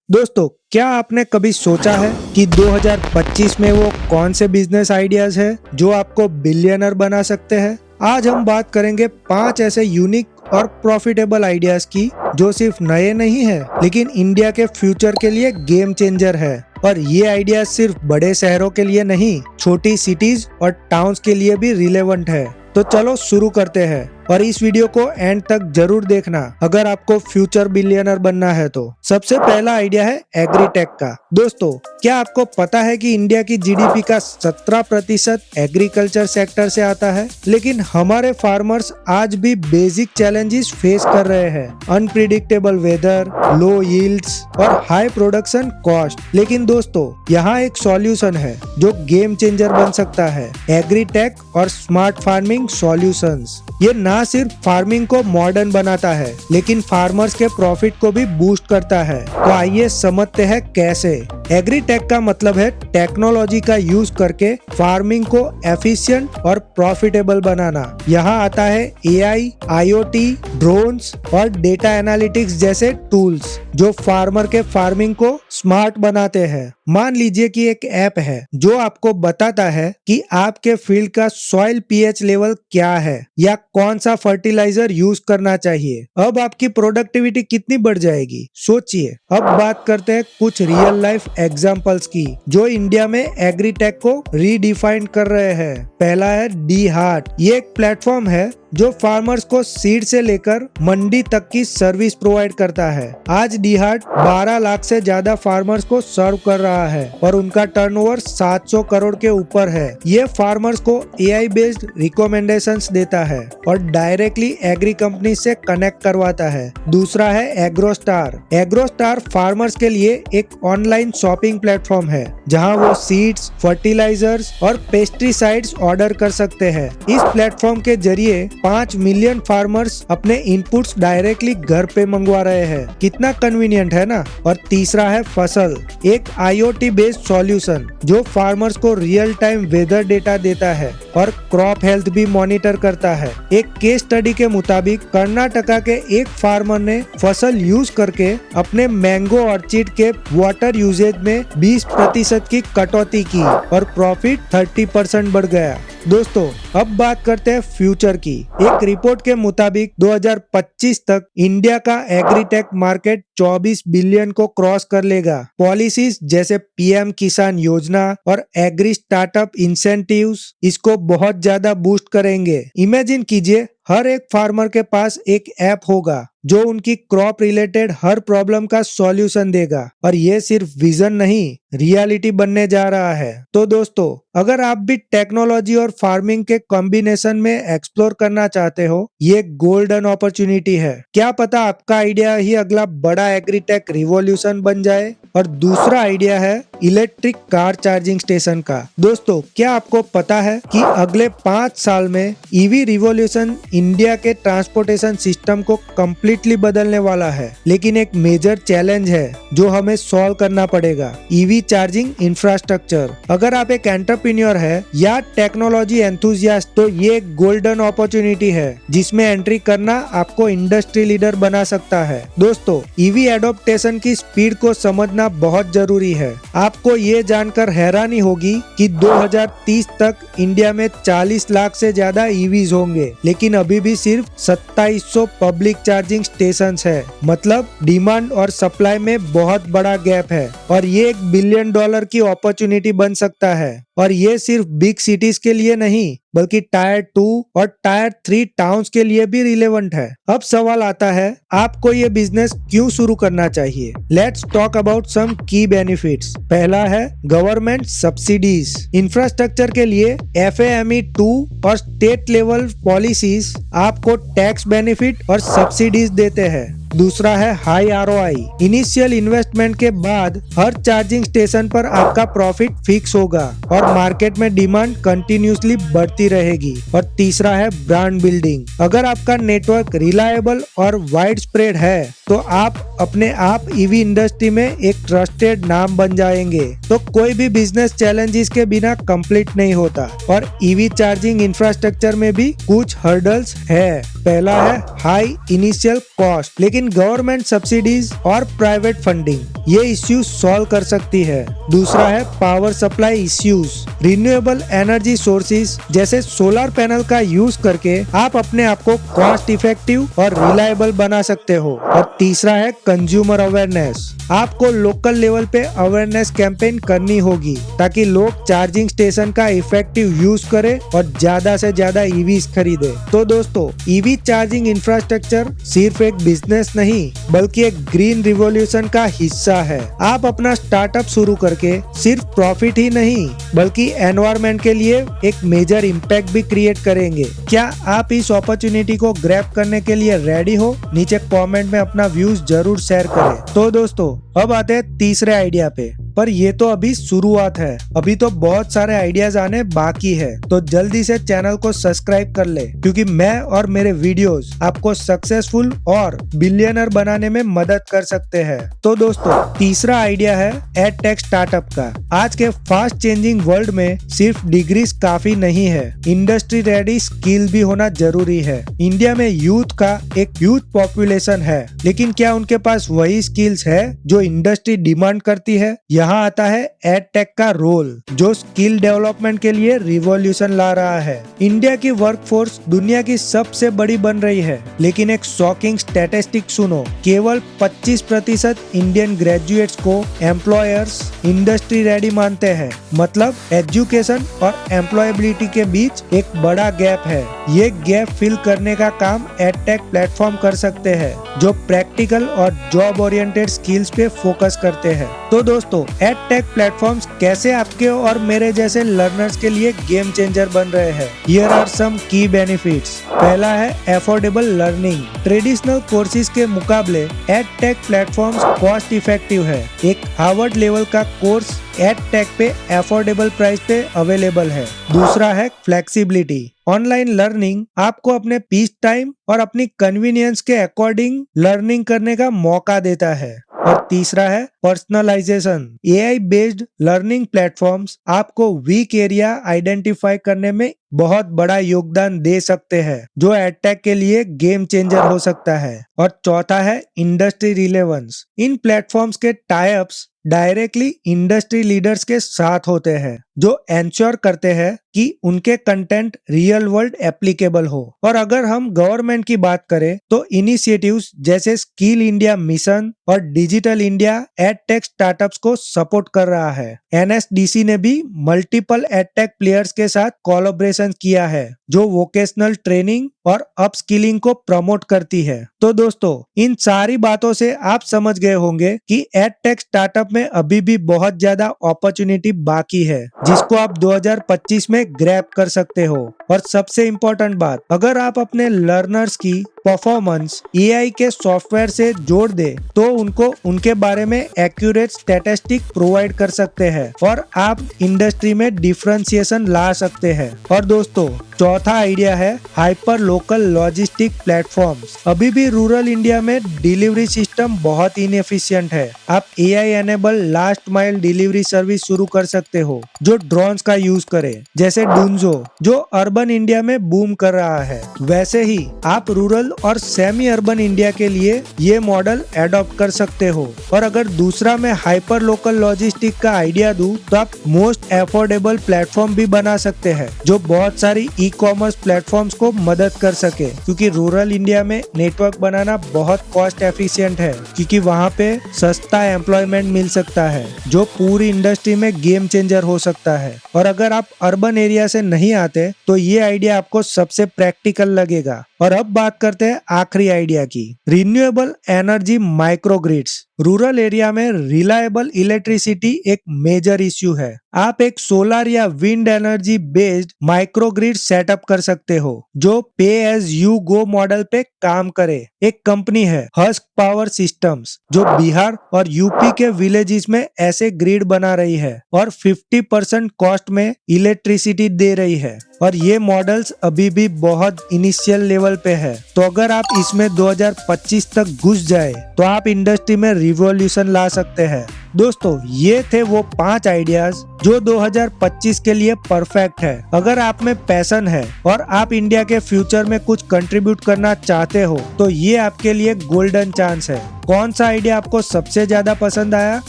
दोस्तों, क्या आपने कभी सोचा है कि 2025 में वो कौन से बिजनेस आइडियाज है जो आपको बिलियनर बना सकते हैं? आज हम बात करेंगे 5 ऐसे यूनिक और प्रॉफिटेबल आइडियाज की जो सिर्फ नए नहीं है लेकिन इंडिया के फ्यूचर के लिए गेम चेंजर है। और ये आइडियाज सिर्फ बड़े शहरों के लिए नहीं, छोटी सिटीज और टाउन्स के लिए भी रिलेवेंट है। तो चलो शुरू करते हैं और इस वीडियो को एंड तक जरूर देखना अगर आपको फ्यूचर बिलियनर बनना है तो। सबसे पहला आइडिया है एग्रीटेक का। दोस्तों, क्या आपको पता है कि इंडिया की जीडीपी का 17% एग्रीकल्चर सेक्टर से आता है? लेकिन हमारे फार्मर्स आज भी बेसिक चैलेंजेस फेस कर रहे हैं। अनप्रिडिक्टेबल वेदर, लो यील्ड्स और हाई प्रोडक्शन कॉस्ट। लेकिन दोस्तों, यहाँ एक सॉल्यूशन है जो गेम चेंजर बन सकता है। एग्रीटेक और स्मार्ट फार्मिंग सॉल्यूशंस। ये ना सिर्फ फार्मिंग को मॉडर्न बनाता है लेकिन फार्मर्स के प्रॉफिट को भी बूस्ट करता है। तो आइए समझते हैं कैसे। एग्रीटेक का मतलब है टेक्नोलॉजी का यूज करके फार्मिंग को एफिशिएंट और प्रॉफिटेबल बनाना। यहाँ आता है एआई, आईओटी, ड्रोन्स और डेटा एनालिटिक्स जैसे टूल्स जो फार्मर के फार्मिंग को स्मार्ट बनाते हैं। मान लीजिए कि एक ऐप है जो आपको बताता है कि आपके फील्ड का सॉइल पीएच लेवल क्या है या कौन सा फर्टिलाइजर यूज करना चाहिए। अब आपकी प्रोडक्टिविटी कितनी बढ़ जाएगी, सोचिए। अब बात करते हैं कुछ रियल लाइफ एग्जांपल्स की जो इंडिया में एग्रीटेक को रीडिफाइन कर रहे हैं। पहला है डी हार्ट। ये एक प्लेटफॉर्म है जो फार्मर्स को सीड से लेकर मंडी तक की सर्विस प्रोवाइड करता है। आज डी हार्ट 12 लाख से ज्यादा फार्मर्स को सर्व कर रहा है और उनका टर्नओवर 700 करोड़ के ऊपर है। ये फार्मर्स को एआई बेस्ड रिकमेंडेशंस देता है और डायरेक्टली एग्री कंपनी से कनेक्ट करवाता है। दूसरा है एग्रोस्टार। एग्रोस्टार फार्मर्स के लिए एक ऑनलाइन शॉपिंग प्लेटफॉर्म है जहां वो सीड्स, फर्टिलाइजर्स और पेस्टिसाइड्स ऑर्डर कर सकते हैं। इस प्लेटफॉर्म के जरिए 5 मिलियन फार्मर्स अपने इनपुट्स डायरेक्टली घर पे मंगवा रहे हैं। कितना कन्वीनियंट है ना। और तीसरा है फसल, एक आईओटी बेस्ड सॉल्यूशन जो फार्मर्स को रियल टाइम वेदर डेटा देता है और क्रॉप हेल्थ भी मॉनिटर करता है। एक केस स्टडी के मुताबिक कर्नाटका के एक फार्मर ने फसल यूज करके अपने मैंगो ऑर्चिड के वाटर यूजेज में 20% की कटौती की और प्रॉफिट 30% बढ़ गया। दोस्तों, अब बात करते हैं फ्यूचर की। एक रिपोर्ट के मुताबिक 2025 तक इंडिया का एग्रीटेक मार्केट 24 बिलियन को क्रॉस कर लेगा। पॉलिसीज जैसे पीएम किसान योजना और एग्री स्टार्टअप इंसेंटिव्स इसको बहुत ज्यादा बूस्ट करेंगे। इमेजिन कीजिए, हर एक फार्मर के पास एक ऐप होगा जो उनकी क्रॉप रिलेटेड हर प्रॉब्लम का सॉल्यूशन देगा। और ये सिर्फ विजन नहीं, रियलिटी बनने जा रहा है। तो दोस्तों, अगर आप भी टेक्नोलॉजी और फार्मिंग के कॉम्बिनेशन में एक्सप्लोर करना चाहते हो, ये गोल्डन अपॉर्चुनिटी है। क्या पता आपका आइडिया ही अगला बड़ा एग्रीटेक रिवॉल्यूशन बन जाए। और दूसरा आइडिया है इलेक्ट्रिक कार चार्जिंग स्टेशन का। दोस्तों, क्या आपको पता है कि अगले 5 साल में ईवी रिवॉल्यूशन इंडिया के ट्रांसपोर्टेशन सिस्टम को कंप्लीटली बदलने वाला है। लेकिन एक मेजर चैलेंज है जो हमें सॉल्व करना पड़ेगा, ईवी चार्जिंग इंफ्रास्ट्रक्चर। अगर आप एक एंटरप्रेन्योर है या टेक्नोलॉजी एंथुसियास्ट, तो ये एक गोल्डन अपॉर्चुनिटी है जिसमें एंट्री करना आपको इंडस्ट्री लीडर बना सकता है। दोस्तों, ईवी एडॉप्टेशन की स्पीड को समझना बहुत जरूरी है। आपको ये जानकर हैरानी होगी कि 2030 तक इंडिया में 40 लाख से ज्यादा ईवीज होंगे, लेकिन अभी भी सिर्फ 2700 पब्लिक चार्जिंग स्टेशंस है। मतलब डिमांड और सप्लाई में बहुत बड़ा गैप है और ये $1 बिलियन की अपॉर्चुनिटी बन सकता है। और ये सिर्फ बिग सिटीज के लिए नहीं बल्कि टायर 2 और टायर 3 टाउन्स के लिए भी रिलेवेंट है। अब सवाल आता है, आपको ये बिजनेस क्यों शुरू करना चाहिए? Let's talk about some key benefits. पहला है गवर्नमेंट सब्सिडीज। इंफ्रास्ट्रक्चर के लिए FAME 2 और स्टेट लेवल पॉलिसीज आपको टैक्स बेनिफिट और सब्सिडीज देते हैं। दूसरा है हाई ROI। इनिशियल इन्वेस्टमेंट के बाद हर चार्जिंग स्टेशन पर आपका प्रॉफिट फिक्स होगा और मार्केट में डिमांड कंटिन्यूसली बढ़ती रहेगी। और तीसरा है ब्रांड बिल्डिंग। अगर आपका नेटवर्क रिलायबल और वाइड स्प्रेड है तो आप अपने आप ईवी इंडस्ट्री में एक ट्रस्टेड नाम बन जाएंगे। तो कोई भी बिजनेस चैलेंजेस के बिना कंप्लीट नहीं होता और ईवी चार्जिंग इंफ्रास्ट्रक्चर में भी कुछ हर्डल्स है। पहला है हाई इनिशियल कॉस्ट, लेकिन गवर्नमेंट सब्सिडीज और प्राइवेट फंडिंग ये इश्यूज सॉल्व कर सकती है। दूसरा है power supply issues, renewable energy sources जैसे सोलर पैनल का यूज करके आप अपने आप को कॉस्ट इफेक्टिव और रिलायबल बना सकते हो। और तीसरा है कंज्यूमर अवेयरनेस, आपको लोकल लेवल पे अवेयरनेस कैंपेन करनी होगी ताकि लोग चार्जिंग स्टेशन का इफेक्टिव यूज करें और ज्यादा से ज्यादा ईवीज खरीदे। तो दोस्तों, ईवी चार्जिंग इंफ्रास्ट्रक्चर सिर्फ एक बिजनेस नहीं बल्कि एक ग्रीन रिवॉल्यूशन का हिस्सा है। आप अपना स्टार्टअप शुरू करके सिर्फ प्रॉफिट ही नहीं बल्कि एनवायरनमेंट के लिए एक मेजर इम्पैक्ट भी क्रिएट करेंगे। क्या आप इस अपॉर्चुनिटी को ग्रैब करने के लिए रेडी हो? नीचे कमेंट में अपना व्यूज जरूर शेयर करें। तो दोस्तों, अब आते हैं तीसरे आइडिया पे, पर ये तो अभी शुरुआत है, अभी तो बहुत सारे आइडियाज आने बाकी है। तो जल्दी से चैनल को सब्सक्राइब कर ले क्योंकि मैं और मेरे वीडियोस आपको सक्सेसफुल और बिलियनर बनाने में मदद कर सकते हैं। तो दोस्तों, तीसरा आइडिया है एडटेक स्टार्टअप का। आज के फास्ट चेंजिंग वर्ल्ड में सिर्फ डिग्रीज काफी नहीं है, इंडस्ट्री रेडी स्किल भी होना जरूरी है। इंडिया में यूथ का एक ह्यूज पॉपुलेशन है, लेकिन क्या उनके पास वही स्किल्स है जो इंडस्ट्री डिमांड करती है? यहाँ आता है एडटेक का रोल, जो स्किल डेवलपमेंट के लिए रिवॉल्यूशन ला रहा है। इंडिया की वर्कफोर्स दुनिया की सबसे बड़ी बन रही है, लेकिन एक शॉकिंग स्टैटिस्टिक सुनो, केवल 25% इंडियन ग्रेजुएट्स को एम्प्लॉयर्स इंडस्ट्री रेडी मानते हैं। मतलब एजुकेशन और एम्प्लॉयबिलिटी के बीच एक बड़ा गैप है। ये गैप फिल करने का काम एडटेक प्लेटफॉर्म कर सकते हैं, जो प्रैक्टिकल और जॉब ओरिएंटेड स्किल्स पे फोकस करते हैं। तो दोस्तों, एडटेक प्लेटफॉर्म्स कैसे आपके और मेरे जैसे लर्नर्स के लिए गेम चेंजर बन रहे हैं? Here are some key benefits. पहला है अफोर्डेबल लर्निंग। ट्रेडिशनल कोर्सेज के मुकाबले एडटेक प्लेटफॉर्म्स कॉस्ट इफेक्टिव है। एक हार्वर्ड लेवल का कोर्स एडटेक पे अफोर्डेबल प्राइस पे अवेलेबल है। दूसरा है फ्लेक्सिबिलिटी। ऑनलाइन लर्निंग आपको अपने पीस टाइम और अपनी कन्वीनियंस के अकॉर्डिंग लर्निंग करने का मौका देता है। और तीसरा है personalisation. AI based learning platforms आपको वीक एरिया आइडेंटिफाई करने में बहुत बड़ा योगदान दे सकते हैं, जो एडटेक के लिए गेम चेंजर हो सकता है। और चौथा है इंडस्ट्री रिलेवेंस। इन प्लेटफॉर्म्स के tie ups directly industry leaders के साथ होते हैं, जो एंश्योर करते हैं कि उनके कंटेंट रियल वर्ल्ड एप्लीकेबल हो। और अगर हम गवर्नमेंट की बात करें तो इनिशिएटिव्स जैसे स्किल इंडिया मिशन और डिजिटल इंडिया एडटेक स्टार्टअप्स को सपोर्ट कर रहा है। एनएसडीसी ने भी मल्टीपल एडटेक प्लेयर्स के साथ कोलैबोरेशन किया है, जो वोकेशनल ट्रेनिंग और अपस्किलिंग को प्रमोट करती है। तो दोस्तों, इन सारी बातों से आप समझ गए होंगे कि एडटेक स्टार्टअप में अभी भी बहुत ज्यादा अपॉर्चुनिटी बाकी है, जिसको आप 2025 में ग्रैब कर सकते हो। और सबसे इम्पोर्टेंट बात, अगर आप अपने लर्नर्स की परफॉर्मेंस एआई के सॉफ्टवेयर से जोड़ दे तो उनको उनके बारे में एक्यूरेट स्टैटिस्टिक प्रोवाइड कर सकते हैं और आप इंडस्ट्री में डिफरेंशिएशन ला सकते हैं। और दोस्तों, चौथा आइडिया है हाइपर लोकल लॉजिस्टिक प्लेटफॉर्म्स। अभी भी रूरल इंडिया में डिलीवरी सिस्टम बहुत इनएफिशिएंट है। आप AI enable last mile delivery service शुरू कर सकते हो, जो ड्रोन्स का यूज करे, जैसे डूंजो, जो अर्बन इंडिया में बूम कर रहा है। वैसे ही आप रूरल और सेमी अर्बन इंडिया के लिए ये मॉडल एडॉप्ट कर सकते हो। और अगर दूसरा मैं हाइपर लोकल लॉजिस्टिक का आइडिया दूं तो आप मोस्ट अफोर्डेबल प्लेटफॉर्म भी बना सकते हैं, जो बहुत सारी ई कॉमर्स प्लेटफॉर्म्स को मदद कर सके, क्योंकि रूरल इंडिया में नेटवर्क बनाना बहुत कॉस्ट एफिशिएंट है, क्योंकि वहाँ पे सस्ता एम्प्लॉयमेंट मिल सकता है, जो पूरी इंडस्ट्री में गेम चेंजर हो सकता है। और अगर आप अर्बन एरिया से नहीं आते तो ये आइडिया आपको सबसे प्रैक्टिकल लगेगा। और अब बात करते हैं आखिरी आइडिया की, renewable energy microgrids. Rural area में रिलायबल इलेक्ट्रिसिटी एक मेजर इश्यू है। आप एक सोलर या wind energy based microgrid setup कर सकते हो, जो पे एज यू गो मॉडल पे काम करे। एक कंपनी है हस्क पावर सिस्टम्स, जो बिहार और यूपी के विलेजेस में ऐसे ग्रिड बना रही है और 50% कॉस्ट में इलेक्ट्रिसिटी दे रही है। और ये मॉडल्स अभी भी बहुत इनिशियल लेवल लेवल पे है। तो अगर आप इसमें 2025 तक घुस जाए तो आप इंडस्ट्री में रिवॉल्यूशन ला सकते हैं। दोस्तों, ये थे वो 5 आइडियाज जो 2025 के लिए परफेक्ट है। अगर आप में पैशन है और आप इंडिया के फ्यूचर में कुछ कंट्रीब्यूट करना चाहते हो तो ये आपके लिए गोल्डन चांस है। कौन सा आइडिया आपको सबसे ज्यादा पसंद आया,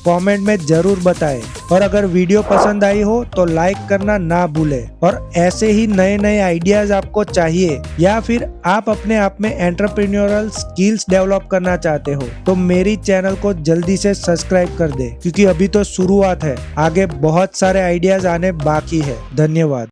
कमेंट में जरूर बताएं। और अगर वीडियो पसंद आई हो तो लाइक करना ना भूलें। और ऐसे ही नए नए आइडियाज आपको चाहिए या फिर आप अपने आप में एंटरप्रेन्योरल स्किल्स डेवलप करना चाहते हो तो मेरी चैनल को जल्दी से सब्सक्राइब कर दे, क्योंकि अभी तो शुरुआत है, आगे बहुत सारे आइडियाज आने बाकी है। धन्यवाद।